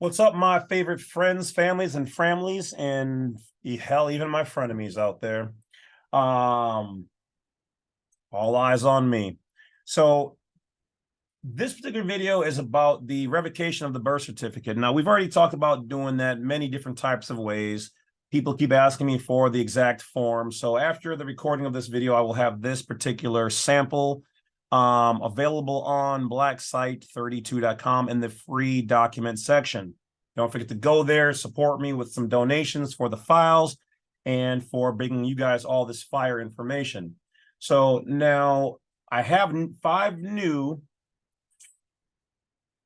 What's up, my favorite friends, families, and framlies, and hell, even my frenemies out there? All eyes on me. So this particular video is about the revocation of the birth certificate. Now, we've already talked about doing that many different types of ways. People keep asking me for the exact form. So after the recording of this video, I will have this particular sample available on blacksite32.com in the free document section. Don't forget to go there, support me with some donations for the files and for bringing you guys all this fire information. So now I have 5 new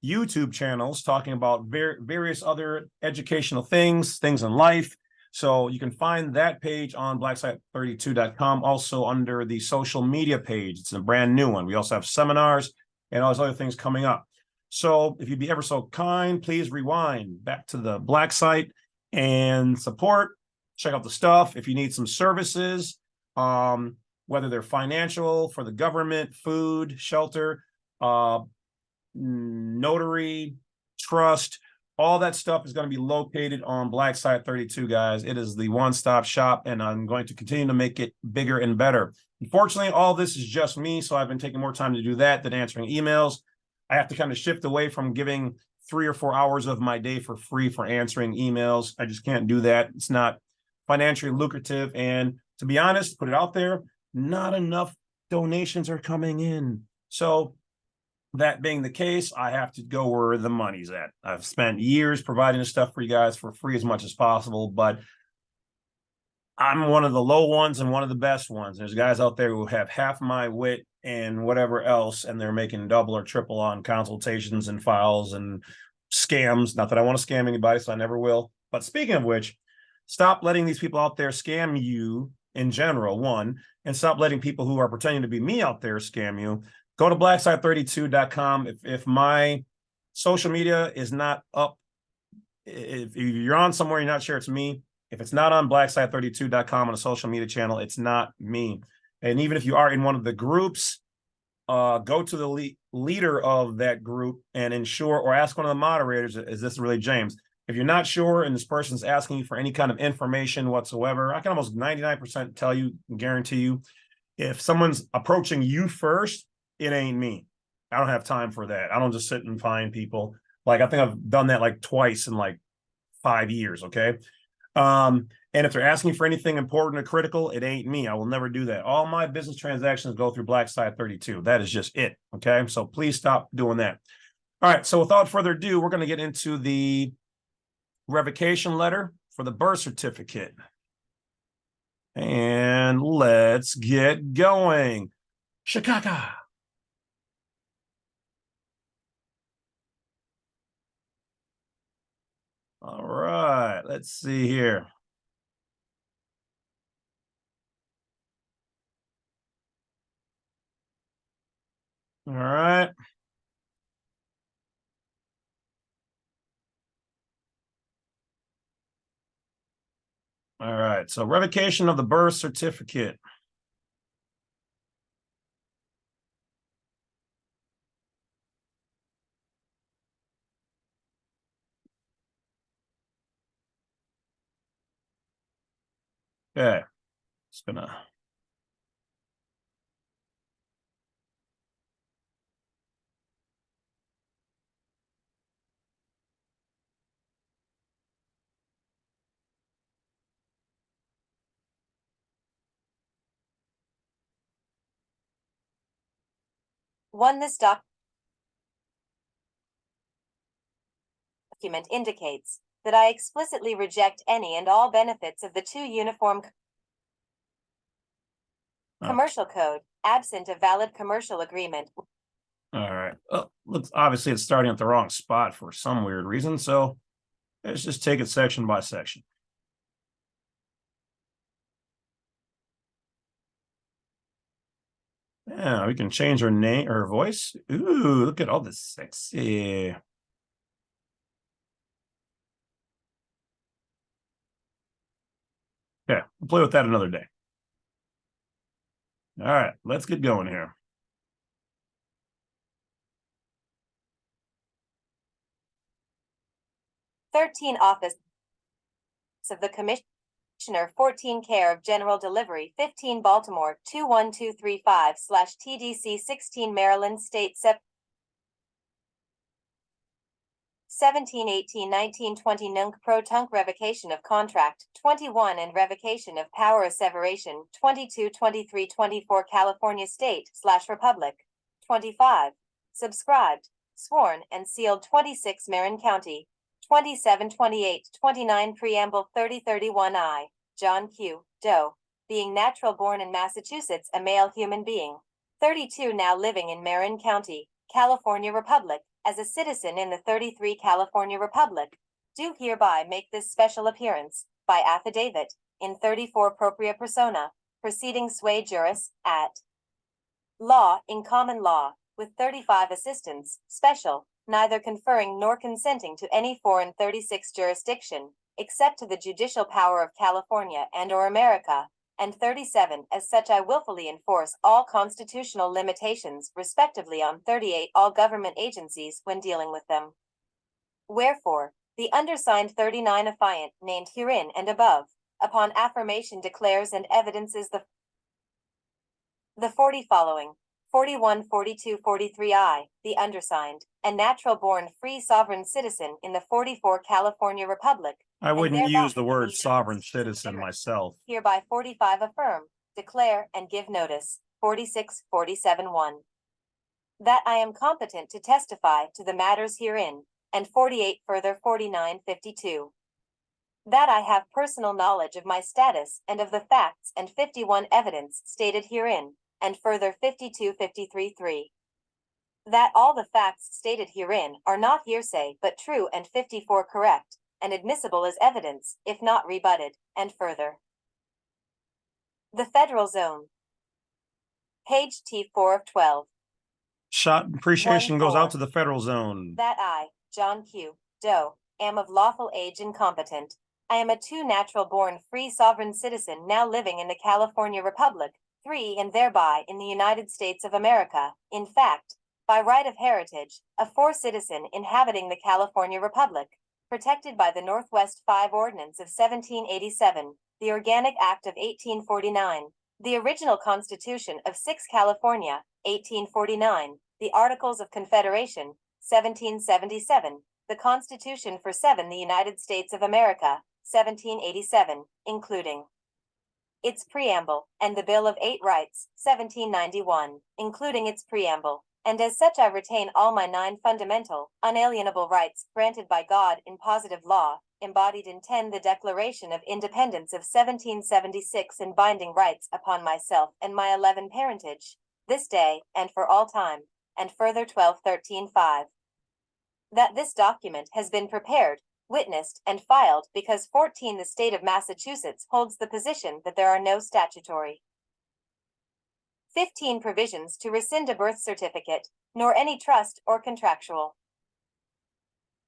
YouTube channels talking about various other educational things in life. So you can find that page on blacksite32.com, also under the social media page. It's a brand new one. We also have seminars and all those other things coming up. So if you'd be ever so kind, please rewind back to the Black Site and support. Check out the stuff. If you need some services, whether they're financial, for the government, food, shelter, notary, trust, all that stuff is going to be located on Black Site 32, guys. It is the one-stop shop, and I'm going to continue to make it bigger and better. Unfortunately, all this is just me, so I've been taking more time to do that than answering emails. I have to kind of shift away from giving 3 or 4 hours of my day for free for answering emails. I just can't do that. It's not financially lucrative, and to be honest, put it out there, not enough donations are coming in. So that being the case, I have to go where the money's at. I've spent years providing this stuff for you guys for free as much as possible, but I'm one of the low ones and one of the best ones. There's guys out there who have half my wit and whatever else, and they're making double or triple on consultations and files and scams. Not that I want to scam anybody, so I never will. But speaking of which, stop letting these people out there scam you in general, one, and stop letting people who are pretending to be me out there scam you. Go to blacksite32.com. If my social media is not up, if you're on somewhere, you're not sure it's me. If it's not on blacksite32.com on a social media channel, it's not me. And even if you are in one of the groups, go to the leader of that group and ensure, or ask one of the moderators, is this really James? If you're not sure and this person's asking you for any kind of information whatsoever, I can almost 99% tell you, guarantee you, if someone's approaching you first, it ain't me. I don't have time for that. I don't just sit and find people. Like, I think I've done that like twice in like 5 years, okay? And if they're asking for anything important or critical, it ain't me. I will never do that. All my business transactions go through Black Site 32. That is just it, okay? So please stop doing that. All right, so without further ado, we're going to get into the revocation letter for the birth certificate. And let's get going. Shikaka. All right, let's see here. All right. All right, so revocation of the birth certificate. Okay, it's gonna. This document indicates that I explicitly reject any and all benefits of the 2 Uniform Commercial Code, absent a valid commercial agreement. All right. Well, looks obviously it's starting at the wrong spot for some weird reason, so let's just take it section by section. Yeah, we can change her name, her voice. Ooh, look at all this sexy. Okay, we'll play with that another day. All right, let's get going here. 13 Office of the Commissioner, 14 Care of General Delivery, 15 Baltimore 21235/TDC, 16 Maryland State 17, 18, 19, 20 Nunc Pro Tunc Revocation of Contract, 21 and Revocation of Power Asseveration, 22, 23, 24 California State / Republic, 25 subscribed, sworn and sealed, 26 Marin County, 27, 28, 29 Preamble, 30, 31 I, John Q. Doe, being natural born in Massachusetts, a male human being, 32 now living in Marin County, California Republic, as a citizen in the 33 California Republic, do hereby make this special appearance, by affidavit, in 34 propria persona, proceeding sui juris, at law, in common law, with 35 assistants, special, neither conferring nor consenting to any foreign 36 jurisdiction, except to the judicial power of California and or America, and 37 as such I willfully enforce all constitutional limitations respectively on 38 all government agencies when dealing with them. Wherefore, the undersigned 39 affiant named herein and above, upon affirmation declares and evidences the 40 following, 41, 42, 43 I, the undersigned, a natural-born free sovereign citizen in the 44 California Republic, I wouldn't thereby use the in word the sovereign United States of citizen America. myself. Hereby 45 affirm, declare, and give notice, 46, 47, 1. That I am competent to testify to the matters herein, and 48 further 49, 52. That I have personal knowledge of my status and of the facts, and 51 evidence stated herein, and further 52, 53, 3. That all the facts stated herein are not hearsay but true, and 54 correct, and admissible as evidence, if not rebutted, and further. The Federal Zone. Page T4 of 12. Shot appreciation goes 1-4. out to the federal zone. That I, John Q. Doe, am of lawful age and competent. I am a 2 natural-born free sovereign citizen now living in the California Republic, 3 and thereby in the United States of America, in fact, by right of heritage, a 4 citizen inhabiting the California Republic, protected by the Northwest 5 Ordinance of 1787, the Organic Act of 1849, the original Constitution of 6 California, 1849, the Articles of Confederation, 1777, the Constitution for 7 the United States of America, 1787, including its preamble, and the Bill of 8 Rights, 1791, including its preamble, and as such I retain all my 9 fundamental, unalienable rights granted by God in positive law, embodied in 10 the Declaration of Independence of 1776, and binding rights upon myself and my 11 parentage, this day and for all time, and further 12, 13, 5. That this document has been prepared, witnessed, and filed because 14 the state of Massachusetts holds the position that there are no statutory 15 provisions to rescind a birth certificate, nor any trust or contractual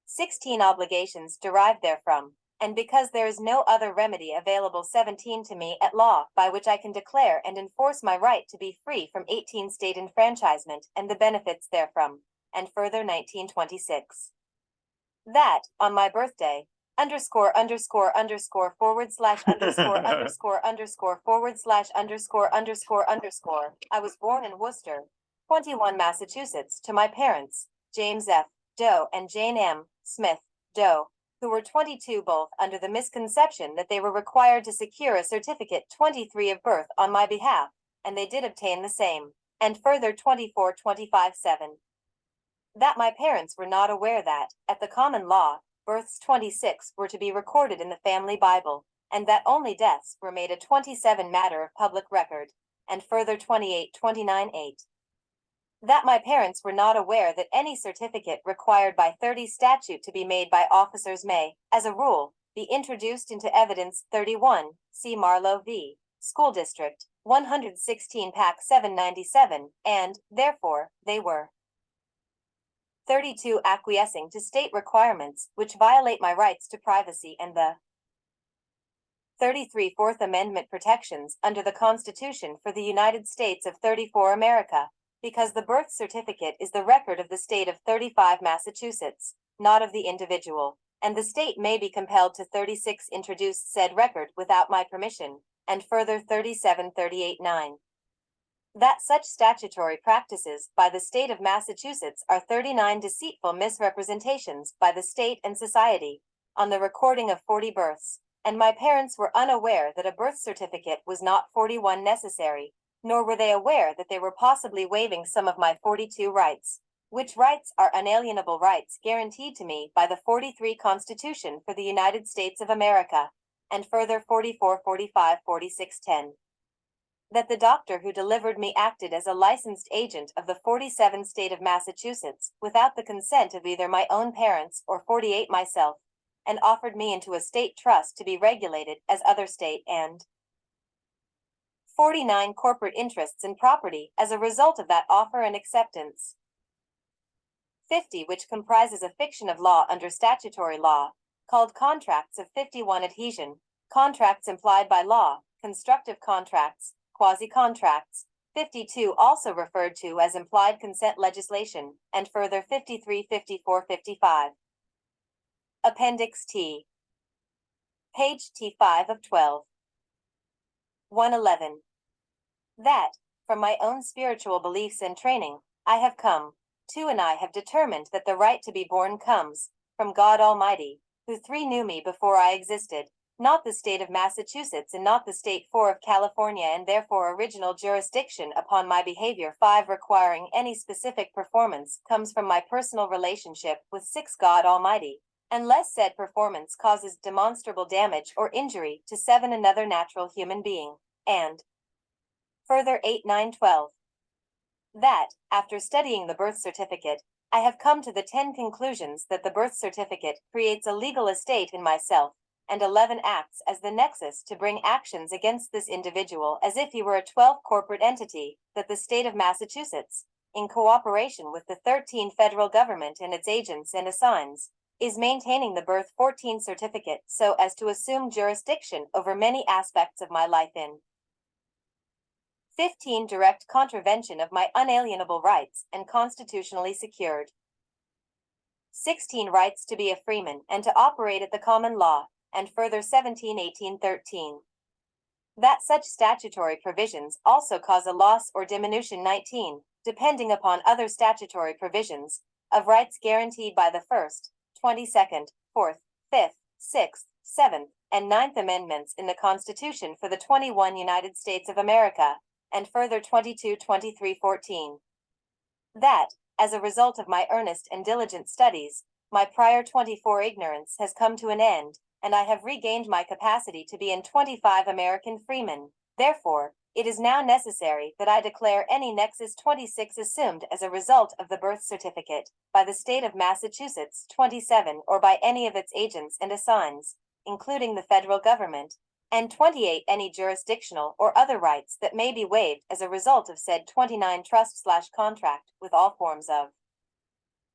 16 obligations derived therefrom, and because there is no other remedy available 17 to me at law by which I can declare and enforce my right to be free from 18 state enfranchisement and the benefits therefrom, and further 1926. That, on my birthday, __________________ I was born in Worcester, 21 Massachusetts, to my parents, James F. Doe and Jane M. Smith Doe, who were 22 both under the misconception that they were required to secure a certificate 23 of birth on my behalf, and they did obtain the same, and further 24, 25, 7. That my parents were not aware that, at the common law, births 26 were to be recorded in the family Bible, and that only deaths were made a 27 matter of public record, and further 28, 29, 8. That my parents were not aware that any certificate required by 30 statute to be made by officers may, as a rule, be introduced into evidence 31, see Marlowe v. School District, 116 Pac 797, and, therefore, they were 32 acquiescing to state requirements which violate my rights to privacy and the 33 Fourth Amendment protections under the Constitution for the United States of 34 America, because the birth certificate is the record of the state of 35 Massachusetts, not of the individual, and the state may be compelled to 36 introduce said record without my permission, and further 3738(9). That such statutory practices by the state of Massachusetts are 39 deceitful misrepresentations by the state and society on the recording of 40 births, and my parents were unaware that a birth certificate was not 41 necessary, nor were they aware that they were possibly waiving some of my 42 rights, which rights are unalienable rights guaranteed to me by the 43 Constitution for the United States of America, and further 44, 45, 46, 10. That the doctor who delivered me acted as a licensed agent of the 47 state of Massachusetts without the consent of either my own parents or 48 myself, and offered me into a state trust to be regulated as other state and 49 corporate interests in property as a result of that offer and acceptance. 50, which comprises a fiction of law under statutory law, called contracts of 51 adhesion, contracts implied by law, constructive contracts, quasi-contracts, 52 also referred to as implied consent legislation, and further 53, 54, 55. Appendix T. Page T5 of 12. 111. That, from my own spiritual beliefs and training, I have come to and I have determined that the right to be born comes from God Almighty, who three knew me before I existed, not the state of Massachusetts and not the state 4 of California, and therefore original jurisdiction upon my behavior 5 requiring any specific performance comes from my personal relationship with 6 God Almighty, unless said performance causes demonstrable damage or injury to 7 another natural human being, and further 8, 9, 12. That, after studying the birth certificate, I have come to the 10 conclusions that the birth certificate creates a legal estate in myself, and 11 acts as the nexus to bring actions against this individual as if he were a 12th corporate entity, that the state of Massachusetts, in cooperation with the 13 federal government and its agents and assigns, is maintaining the birth 14 certificate so as to assume jurisdiction over many aspects of my life in 15 direct contravention of my unalienable rights and constitutionally secured 16 rights to be a freeman and to operate at the common law, and further 17, 18, 13. That such statutory provisions also cause a loss or diminution 19, depending upon other statutory provisions, of rights guaranteed by the 1st, 22nd, 4th, 5th, 6th, 7th, and 9th Amendments in the Constitution for the 21 United States of America, and further 22, 23, 14. That, as a result of my earnest and diligent studies, my prior 24 ignorance has come to an end, and I have regained my capacity to be in 25 American freemen. Therefore, it is now necessary that I declare any Nexus 26 assumed as a result of the birth certificate, by the state of Massachusetts 27 or by any of its agents and assigns, including the federal government, and 28 any jurisdictional or other rights that may be waived as a result of said 29 trust/contract with all forms of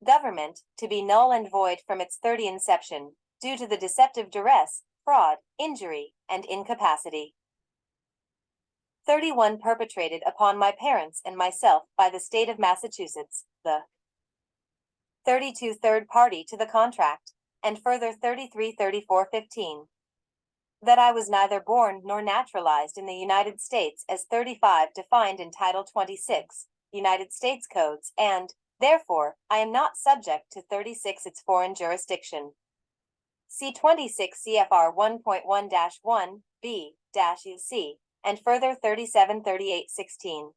government, to be null and void from its 30 inception, due to the deceptive duress, fraud, injury, and incapacity. 31 perpetrated upon my parents and myself by the state of Massachusetts, the 32 third party to the contract, and further 33, 34, 15. That I was neither born nor naturalized in the United States as 35 defined in Title 26, United States Codes, and, therefore, I am not subject to 36 its foreign jurisdiction. See 26 CFR 1.1-1, B-C, and further 37, 38, 16.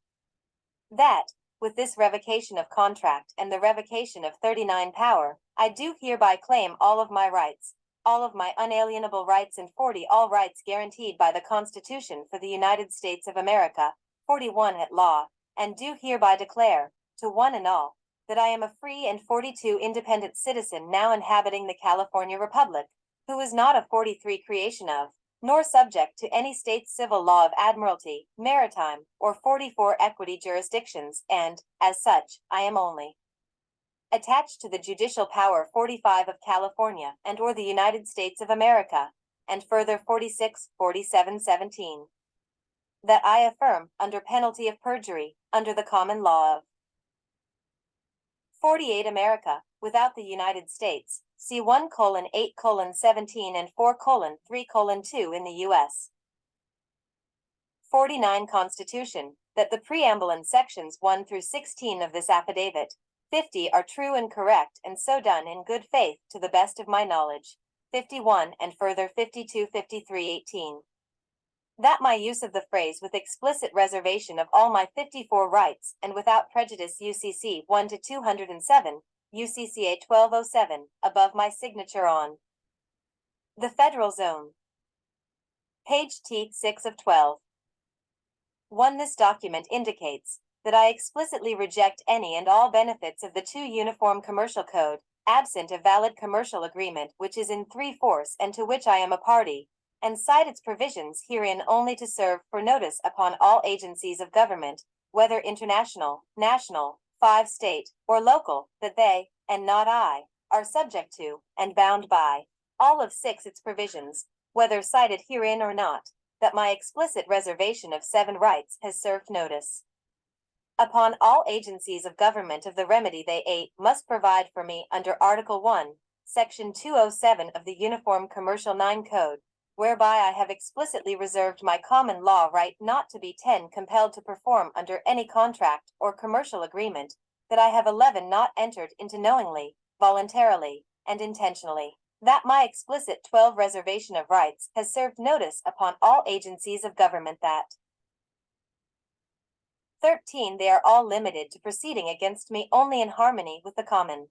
That, with this revocation of contract and the revocation of 39 power, I do hereby claim all of my rights, all of my unalienable rights, and 40 all rights guaranteed by the Constitution for the United States of America, 41 at law, and do hereby declare, to one and all, that I am a free and 42 independent citizen now inhabiting the California Republic, who is not a 43 creation of, nor subject to any state civil law of admiralty, maritime, or 44 equity jurisdictions, and, as such, I am only attached to the judicial power 45 of California and or the United States of America, and further 46, 47, 17. That I affirm, under penalty of perjury, under the common law of 48 America, without the United States, see 1:8:17 and 4:3:2 in the U.S. 49 Constitution, that the preamble and sections 1 through 16 of this affidavit, 50 are true and correct and so done in good faith to the best of my knowledge. 51 and further 52, 53, 18. That my use of the phrase with explicit reservation of all my 54 rights and without prejudice UCC 1 to 207, UCCA 1207, above my signature on the Federal Zone. Page T 6 of 12. 1. This document indicates that I explicitly reject any and all benefits of the 2 Uniform Commercial Code, absent a valid commercial agreement which is in 3/4 and to which I am a party, and cite its provisions herein only to serve for notice upon all agencies of government, whether international, national, 5 state, or local, that they, and not I, are subject to, and bound by, all of 6 its provisions, whether cited herein or not, that my explicit reservation of 7 rights has served notice upon all agencies of government of the remedy they 8 must provide for me under Article 1, Section 207 of the Uniform Commercial 9 Code, whereby I have explicitly reserved my common law right not to be 10 compelled to perform under any contract or commercial agreement, that I have 11 not entered into knowingly, voluntarily, and intentionally, that my explicit 12 reservation of rights has served notice upon all agencies of government that 13. They are all limited to proceeding against me only in harmony with the common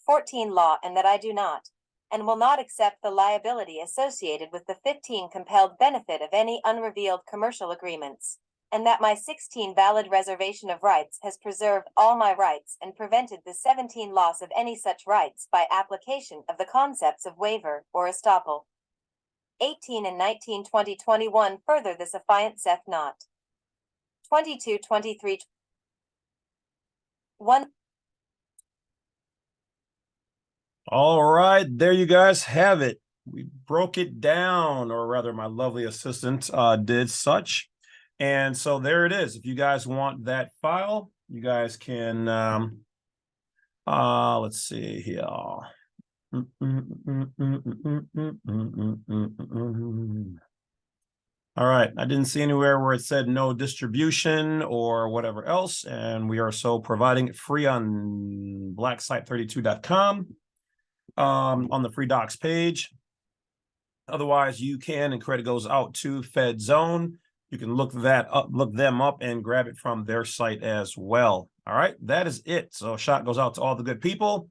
14 law, and that I do not, and will not accept the liability associated with the 15 compelled benefit of any unrevealed commercial agreements, and that my 16 valid reservation of rights has preserved all my rights and prevented the 17 loss of any such rights by application of the concepts of waiver or estoppel. 18 and 19, 20, 21. Further, this affiant saith not. 22, 23, 1. All right, there you guys have it. We broke it down, or rather my lovely assistant did such. And so there it is. If you guys want that file, you guys can, let's see here. All right, I didn't see anywhere where it said no distribution or whatever else, and we are so providing it free on blacksite32.com on the free docs page. Otherwise, you can, and credit goes out to Fed Zone. You can look them up and grab it from their site as well. All right, that is it. So a shot goes out to all the good people.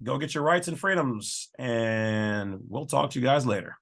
Go get your rights and freedoms, and we'll talk to you guys later.